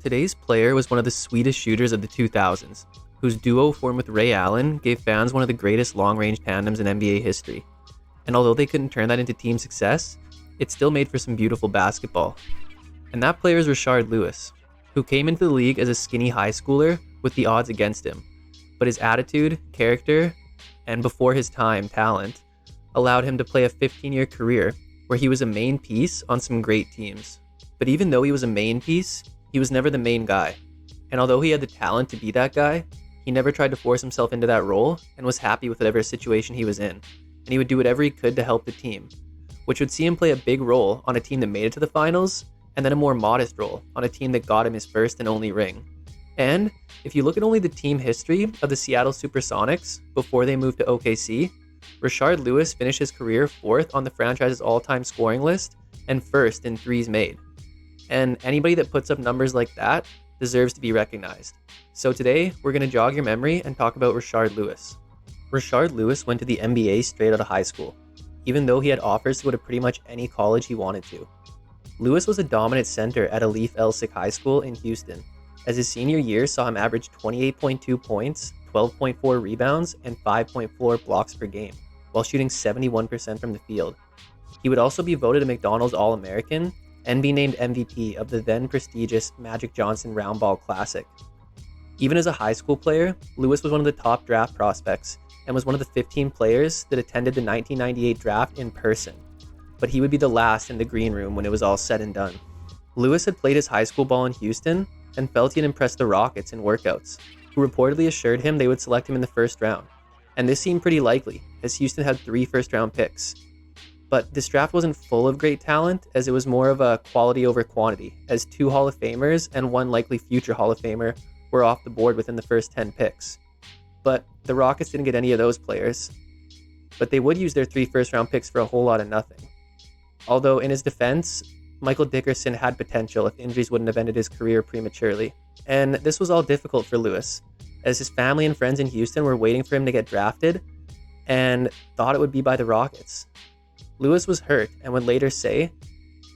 Today's player was one of the sweetest shooters of the 2000s, whose duo formed with Ray Allen gave fans one of the greatest long-range tandems in NBA history. And although they couldn't turn that into team success, it still made for some beautiful basketball. And that player is Rashard Lewis, who came into the league as a skinny high schooler with the odds against him. But his attitude, character, and before his time, talent, allowed him to play a 15-year career where he was a main piece on some great teams. But even though he was a main piece, he was never the main guy. And although he had the talent to be that guy, he never tried to force himself into that role and was happy with whatever situation he was in. And he would do whatever he could to help the team, which would see him play a big role on a team that made it to the finals, and then a more modest role on a team that got him his first and only ring. And if you look at only the team history of the Seattle Supersonics before they moved to OKC, Rashard Lewis finished his career 4th on the franchise's all-time scoring list and 1st in threes made. And anybody that puts up numbers like that deserves to be recognized. So today, we're going to jog your memory and talk about Rashard Lewis. Rashard Lewis went to the NBA straight out of high school, even though he had offers to go to pretty much any college he wanted to. Lewis was a dominant center at Alif Elsik High School in Houston, as his senior year saw him average 28.2 points, 12.4 rebounds, and 5.4 blocks per game, while shooting 71% from the field. He would also be voted a McDonald's All-American and be named MVP of the then prestigious Magic Johnson Roundball Classic. Even as a high school player, Lewis was one of the top draft prospects and was one of the 15 players that attended the 1998 draft in person, but he would be the last in the green room when it was all said and done. Lewis had played his high school ball in Houston and felt he had impressed the Rockets in workouts, who reportedly assured him they would select him in the first round, and this seemed pretty likely, as Houston had 3 first-round picks. But this draft wasn't full of great talent, as it was more of a quality over quantity, as 2 Hall of Famers and 1 likely future Hall of Famer were off the board within the first 10 picks. But the Rockets didn't get any of those players. But they would use their 3 first-round picks for a whole lot of nothing. Although in his defense, Michael Dickerson had potential if injuries wouldn't have ended his career prematurely. And this was all difficult for Lewis, as his family and friends in Houston were waiting for him to get drafted and thought it would be by the Rockets. Lewis was hurt and would later say,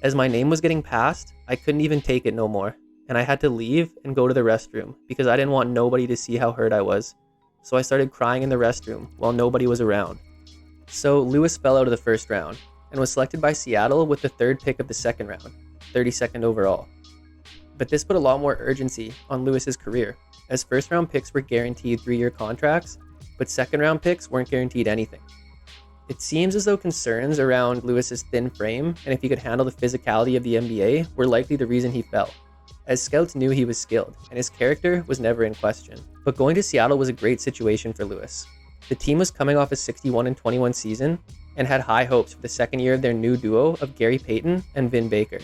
"As my name was getting passed, I couldn't even take it no more, and I had to leave and go to the restroom because I didn't want nobody to see how hurt I was. So I started crying in the restroom while nobody was around." So Lewis fell out of the first round and was selected by Seattle with the 3rd pick of the second round, 32nd overall. But this put a lot more urgency on Lewis's career, as first-round picks were guaranteed 3-year contracts, but second-round picks weren't guaranteed anything. It seems as though concerns around Lewis's thin frame and if he could handle the physicality of the NBA were likely the reason he fell, as scouts knew he was skilled and his character was never in question. But going to Seattle was a great situation for Lewis. The team was coming off a 61-21 season and had high hopes for the second year of their new duo of Gary Payton and Vin Baker.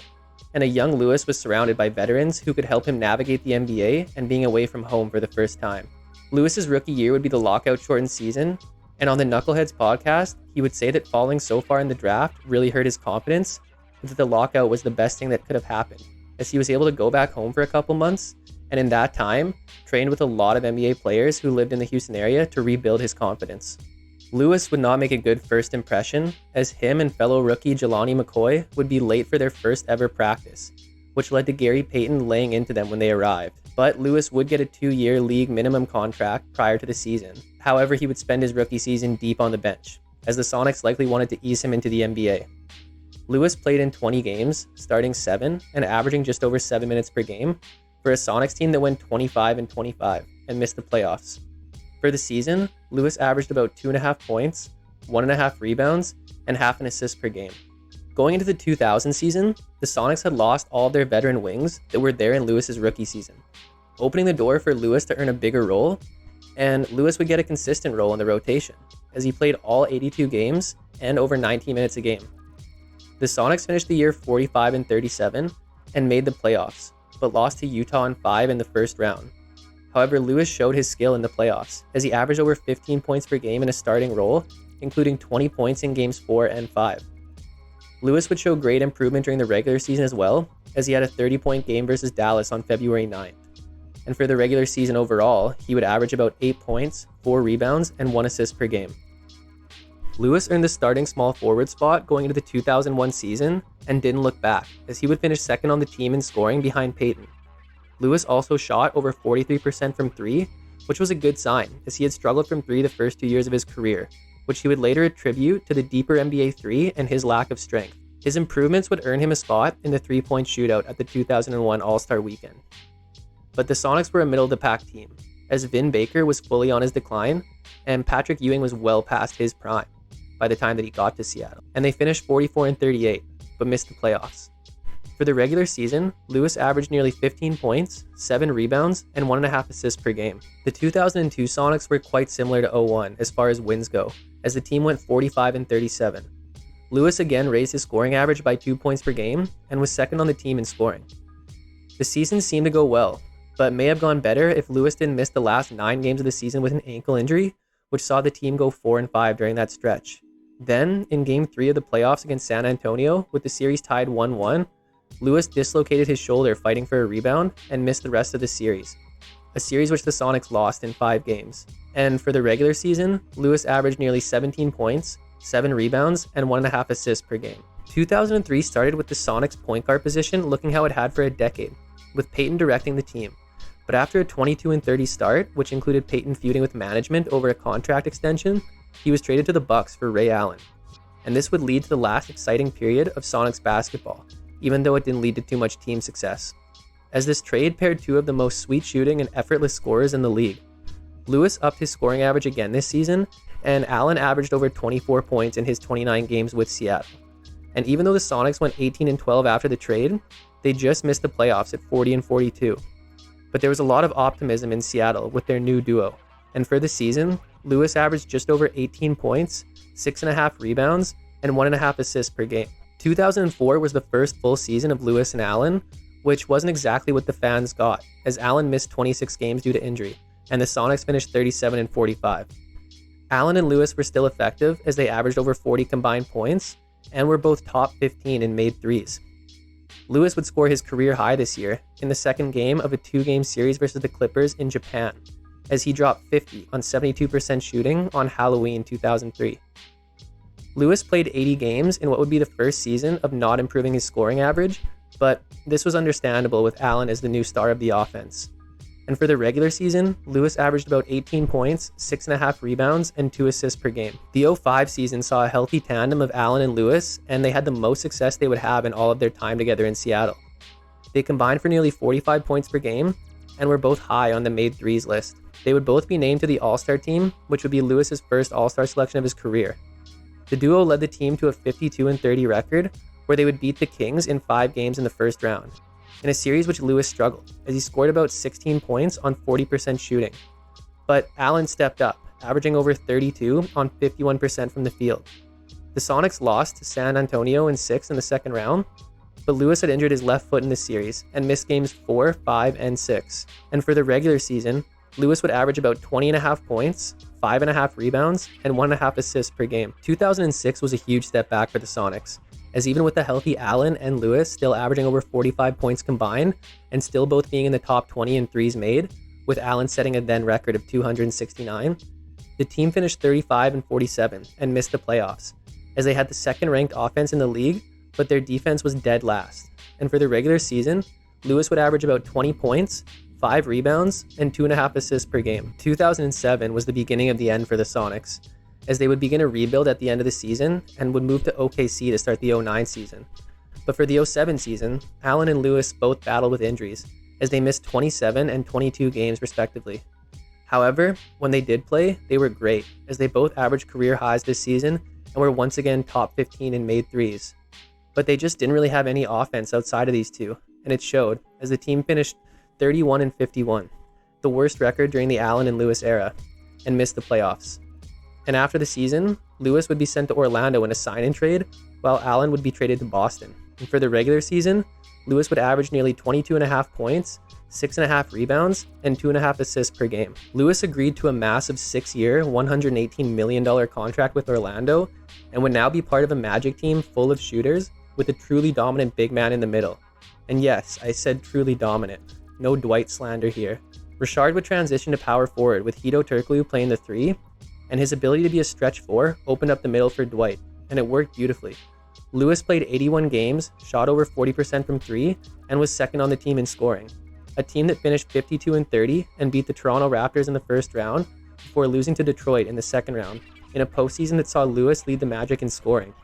And a young Lewis was surrounded by veterans who could help him navigate the NBA and being away from home for the first time. Lewis's rookie year would be the lockout-shortened season, and on the Knuckleheads podcast, he would say that falling so far in the draft really hurt his confidence, and that the lockout was the best thing that could have happened, as he was able to go back home for a couple months, and in that time, trained with a lot of NBA players who lived in the Houston area to rebuild his confidence. Lewis would not make a good first impression, as him and fellow rookie Jelani McCoy would be late for their first ever practice, which led to Gary Payton laying into them when they arrived. But Lewis would get a 2-year league minimum contract prior to the season. However, he would spend his rookie season deep on the bench, as the Sonics likely wanted to ease him into the NBA. Lewis played in 20 games, starting 7 and averaging just over 7 minutes per game, for a Sonics team that went 25-25 and missed the playoffs. For the season, Lewis averaged about 2.5 points, 1.5 rebounds, and half an assist per game. Going into the 2000 season, the Sonics had lost all of their veteran wings that were there in Lewis's rookie season, opening the door for Lewis to earn a bigger role, and Lewis would get a consistent role in the rotation, as he played all 82 games and over 19 minutes a game. The Sonics finished the year 45-37 and made the playoffs, but lost to Utah in 5 in the first round. However, Lewis showed his skill in the playoffs, as he averaged over 15 points per game in a starting role, including 20 points in games 4 and 5. Lewis would show great improvement during the regular season as well, as he had a 30-point game versus Dallas on February 9th. And for the regular season overall, he would average about 8 points, 4 rebounds, and 1 assist per game. Lewis earned the starting small forward spot going into the 2001 season and didn't look back, as he would finish second on the team in scoring behind Payton. Lewis also shot over 43% from 3, which was a good sign, as he had struggled from 3 the first 2 years of his career, which he would later attribute to the deeper NBA 3 and his lack of strength. His improvements would earn him a spot in the three-point shootout at the 2001 All-Star Weekend. But the Sonics were a middle-of-the-pack team, as Vin Baker was fully on his decline, and Patrick Ewing was well past his prime by the time that he got to Seattle. And they finished 44-38, but missed the playoffs. For the regular season, Lewis averaged nearly 15 points, 7 rebounds, and 1.5 assists per game. The 2002 Sonics were quite similar to 01 as far as wins go, as the team went 45-37. Lewis again raised his scoring average by 2 points per game and was second on the team in scoring. The season seemed to go well, but may have gone better if Lewis didn't miss the last 9 games of the season with an ankle injury, which saw the team go 4-5 during that stretch. Then, in Game 3 of the playoffs against San Antonio, with the series tied 1-1, Lewis dislocated his shoulder fighting for a rebound and missed the rest of the series, a series which the Sonics lost in 5 games. And for the regular season, Lewis averaged nearly 17 points, 7 rebounds, and 1.5 assists per game. 2003 started with the Sonics point guard position looking how it had for a decade, with Peyton directing the team. But after a 22-30 start, which included Peyton feuding with management over a contract extension, he was traded to the Bucks for Ray Allen. And this would lead to the last exciting period of Sonics basketball, even though it didn't lead to too much team success, as this trade paired 2 of the most sweet shooting and effortless scorers in the league. Lewis upped his scoring average again this season, and Allen averaged over 24 points in his 29 games with Seattle. And even though the Sonics went 18-12 after the trade, they just missed the playoffs at 40-42. But there was a lot of optimism in Seattle with their new duo, and for the season, Lewis averaged just over 18 points, 6.5 rebounds, and 1.5 assists per game. 2004 was the first full season of Lewis and Allen, which wasn't exactly what the fans got, as Allen missed 26 games due to injury, and the Sonics finished 37-45. Allen and Lewis were still effective as they averaged over 40 combined points, and were both top 15 in made threes. Lewis would score his career high this year in the second game of a 2-game series versus the Clippers in Japan, as he dropped 50 on 72% shooting on Halloween 2003. Lewis played 80 games in what would be the first season of not improving his scoring average, but this was understandable with Allen as the new star of the offense. And for the regular season, Lewis averaged about 18 points, 6.5 rebounds, and 2 assists per game. The 05 season saw a healthy tandem of Allen and Lewis, and they had the most success they would have in all of their time together in Seattle. They combined for nearly 45 points per game, and were both high on the made threes list. They would both be named to the All-Star team, which would be Lewis's first All-Star selection of his career. The duo led the team to a 52-30 record, where they would beat the Kings in 5 games in the first round, in a series which Lewis struggled, as he scored about 16 points on 40% shooting. But Allen stepped up, averaging over 32 on 51% from the field. The Sonics lost to San Antonio in 6 in the second round, but Lewis had injured his left foot in the series and missed games 4, 5, and 6. And for the regular season, Lewis would average about 20.5 points, 5.5 rebounds, and 1.5 assists per game. 2006 was a huge step back for the Sonics, as even with the healthy Allen and Lewis still averaging over 45 points combined, and still both being in the top 20 in threes made, with Allen setting a then record of 269, the team finished 35-47 and missed the playoffs, as they had the second-ranked offense in the league, but their defense was dead last. And for the regular season, Lewis would average about 20 points, 5 rebounds, and 2.5 assists per game. 2007 was the beginning of the end for the Sonics, as they would begin a rebuild at the end of the season and would move to OKC to start the 09 season. But for the 07 season, Allen and Lewis both battled with injuries, as they missed 27 and 22 games respectively. However, when they did play, they were great, as they both averaged career highs this season and were once again top 15 in made threes. But they just didn't really have any offense outside of these two, and it showed, as the team finished 31-51, the worst record during the Allen and Lewis era, and missed the playoffs. And after the season, Lewis would be sent to Orlando in a sign-in trade, while Allen would be traded to Boston. And for the regular season, Lewis would average nearly 22.5 points, 6.5 rebounds, and 2.5 assists per game. Lewis agreed to a massive 6-year, $118 million contract with Orlando, and would now be part of a Magic team full of shooters with a truly dominant big man in the middle. And yes, I said truly dominant. No Dwight slander here. Rashard would transition to power forward with Hedo Turkoglu playing the 3, and his ability to be a stretch 4 opened up the middle for Dwight, and it worked beautifully. Lewis played 81 games, shot over 40% from 3, and was second on the team in scoring. a team that finished 52-30 and beat the Toronto Raptors in the first round before losing to Detroit in the second round, in a postseason that saw Lewis lead the Magic in scoring.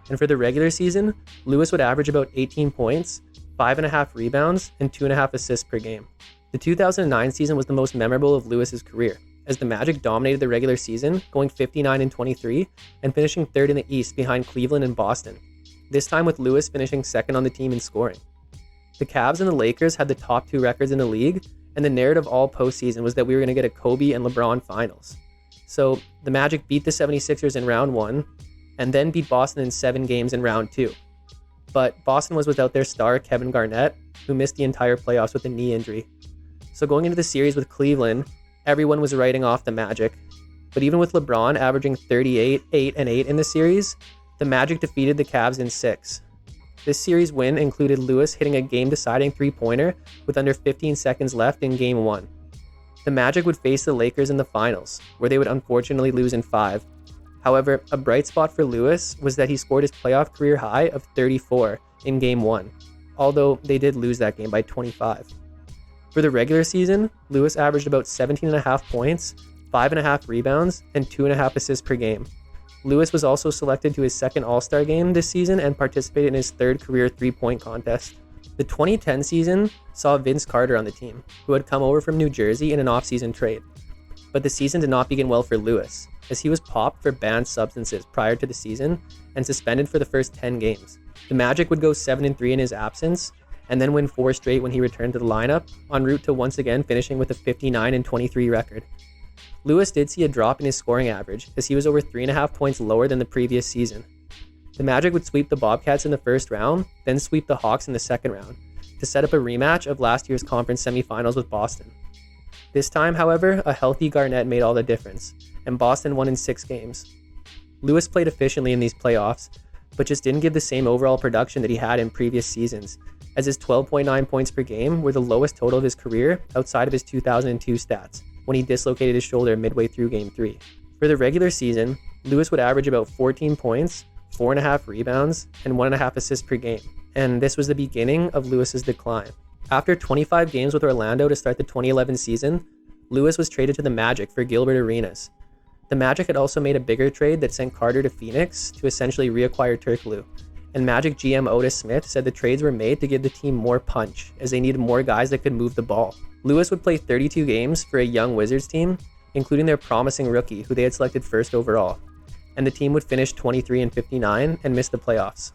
And for the regular season, Lewis would average about 18 points, 5.5 rebounds, and 2.5 assists per game. The 2009 season was the most memorable of Lewis's career, as the Magic dominated the regular season, going 59-23 and finishing third in the East behind Cleveland and Boston, this time with Lewis finishing second on the team in scoring. The Cavs and the Lakers had the top 2 records in the league, and the narrative all postseason was that we were going to get a Kobe and LeBron finals. So the Magic beat the 76ers in round 1, and then beat Boston in 7 games in round 2. But Boston was without their star Kevin Garnett, who missed the entire playoffs with a knee injury. So going into the series with Cleveland, everyone was writing off the Magic. But even with LeBron averaging 38, 8, and 8 in the series, the Magic defeated the Cavs in 6. This series win included Lewis hitting a game-deciding three-pointer with under 15 seconds left in Game 1. The Magic would face the Lakers in the finals, where they would unfortunately lose in 5. However, a bright spot for Lewis was that he scored his playoff career high of 34 in Game 1, although they did lose that game by 25. For the regular season, Lewis averaged about 17.5 points, 5.5 rebounds, and 2.5 assists per game. Lewis was also selected to his second All-Star game this season and participated in his third career three-point contest. The 2010 season saw Vince Carter on the team, who had come over from New Jersey in an off-season trade. But the season did not begin well for Lewis, as he was popped for banned substances prior to the season and suspended for the first 10 games. The Magic would go 7-3 in his absence, and then win 4 straight when he returned to the lineup, en route to once again finishing with a 59-23 record. Lewis did see a drop in his scoring average, as he was over 3.5 points lower than the previous season. The Magic would sweep the Bobcats in the first round, then sweep the Hawks in the second round, to set up a rematch of last year's conference semifinals with Boston. This time, however, a healthy Garnett made all the difference, and Boston won in 6 games. Lewis played efficiently in these playoffs, but just didn't give the same overall production that he had in previous seasons, as his 12.9 points per game were the lowest total of his career outside of his 2002 stats, when he dislocated his shoulder midway through Game 3. For the regular season, Lewis would average about 14 points, 4.5 rebounds, and 1.5 assists per game, and this was the beginning of Lewis's decline. After 25 games with Orlando to start the 2011 season, Lewis was traded to the Magic for Gilbert Arenas. The Magic had also made a bigger trade that sent Carter to Phoenix to essentially reacquire Turkoglu, and Magic GM Otis Smith said the trades were made to give the team more punch, as they needed more guys that could move the ball. Lewis would play 32 games for a young Wizards team, including their promising rookie, who they had selected first overall, and the team would finish 23-59 and miss the playoffs.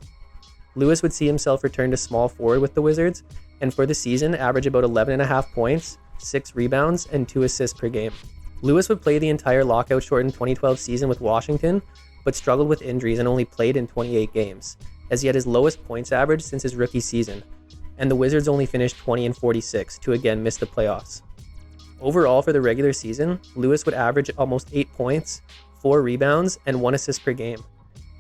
Lewis would see himself return to small forward with the Wizards, and for the season average about 11.5 points, 6 rebounds, and 2 assists per game. Lewis would play the entire lockout-shortened 2012 season with Washington, but struggled with injuries and only played in 28 games, as he had his lowest points average since his rookie season, and the Wizards only finished 20-46 to again miss the playoffs. Overall for the regular season, Lewis would average almost 8 points, 4 rebounds, and 1 assist per game.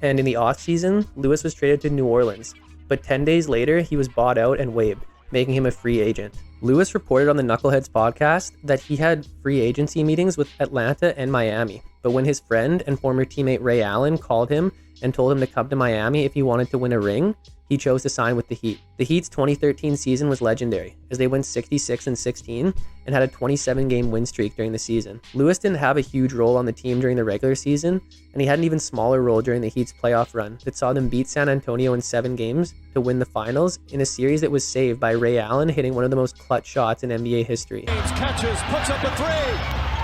And in the offseason, Lewis was traded to New Orleans, but 10 days later he was bought out and waived, making him a free agent. Lewis reported on the Knuckleheads podcast that he had free agency meetings with Atlanta and Miami, but when his friend and former teammate Ray Allen called him and told him to come to Miami if he wanted to win a ring, he chose to sign with the Heat. The Heat's 2013 season was legendary, as they went 66-16 and had a 27-game win streak during the season. Lewis didn't have a huge role on the team during the regular season, and he had an even smaller role during the Heat's playoff run that saw them beat San Antonio in 7 games to win the finals in a series that was saved by Ray Allen hitting one of the most clutch shots in NBA history. Catches, puts up a 3,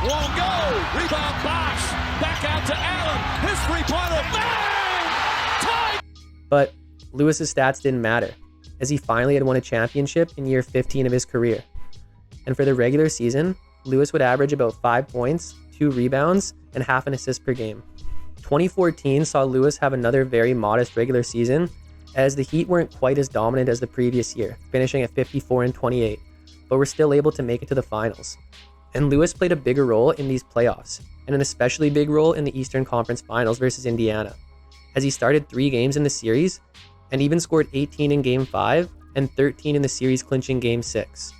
won't go, rebound Bosh, back out to Allen, his three-pointer, bang, tied! But Lewis's stats didn't matter, as he finally had won a championship in year 15 of his career. And for the regular season, Lewis would average about 5 points, 2 rebounds, and half an assist per game. 2014 saw Lewis have another very modest regular season, as the Heat weren't quite as dominant as the previous year, finishing at 54-28, but were still able to make it to the finals. And Lewis played a bigger role in these playoffs, and an especially big role in the Eastern Conference Finals versus Indiana, as he started 3 games in the series, and even scored 18 in Game 5 and 13 in the series clinching Game 6.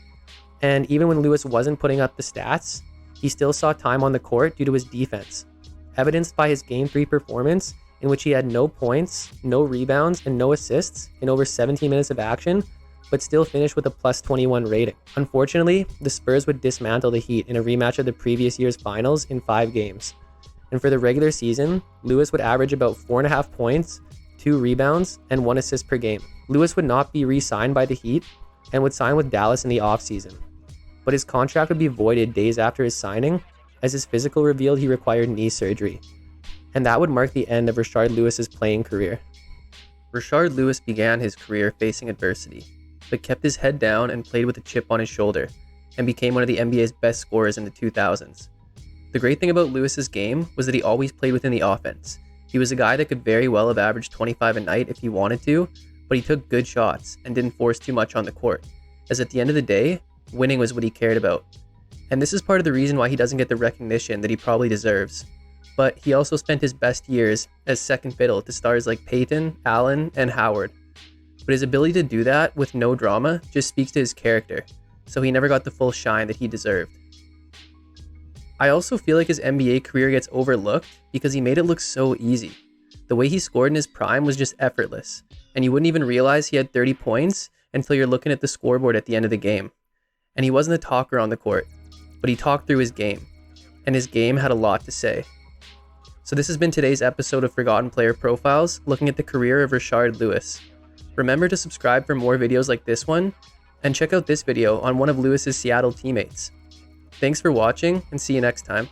And even when Lewis wasn't putting up the stats, he still saw time on the court due to his defense, evidenced by his Game 3 performance, in which he had no points, no rebounds, and no assists in over 17 minutes of action, but still finished with a plus 21 rating. Unfortunately, the Spurs would dismantle the Heat in a rematch of the previous year's finals in 5 games. And for the regular season, Lewis would average about 4.5 points, 2 rebounds, and 1 assist per game. Lewis would not be re-signed by the Heat and would sign with Dallas in the offseason. But his contract would be voided days after his signing, as his physical revealed he required knee surgery. And that would mark the end of Rashard Lewis's playing career. Rashard Lewis began his career facing adversity, but kept his head down and played with a chip on his shoulder, and became one of the NBA's best scorers in the 2000s. The great thing about Lewis's game was that he always played within the offense. He was a guy that could very well have averaged 25 a night if he wanted to, but he took good shots and didn't force too much on the court, as at the end of the day, winning was what he cared about. And this is part of the reason why he doesn't get the recognition that he probably deserves. But he also spent his best years as second fiddle to stars like Peyton, Allen, and Howard. But his ability to do that with no drama just speaks to his character, so he never got the full shine that he deserved. I also feel like his NBA career gets overlooked because he made it look so easy. The way he scored in his prime was just effortless, and you wouldn't even realize he had 30 points until you're looking at the scoreboard at the end of the game. And he wasn't a talker on the court, but he talked through his game, and his game had a lot to say. So this has been today's episode of Forgotten Player Profiles, looking at the career of Rashard Lewis. Remember to subscribe for more videos like this one, and check out this video on one of Lewis's Seattle teammates. Thanks for watching, and see you next time.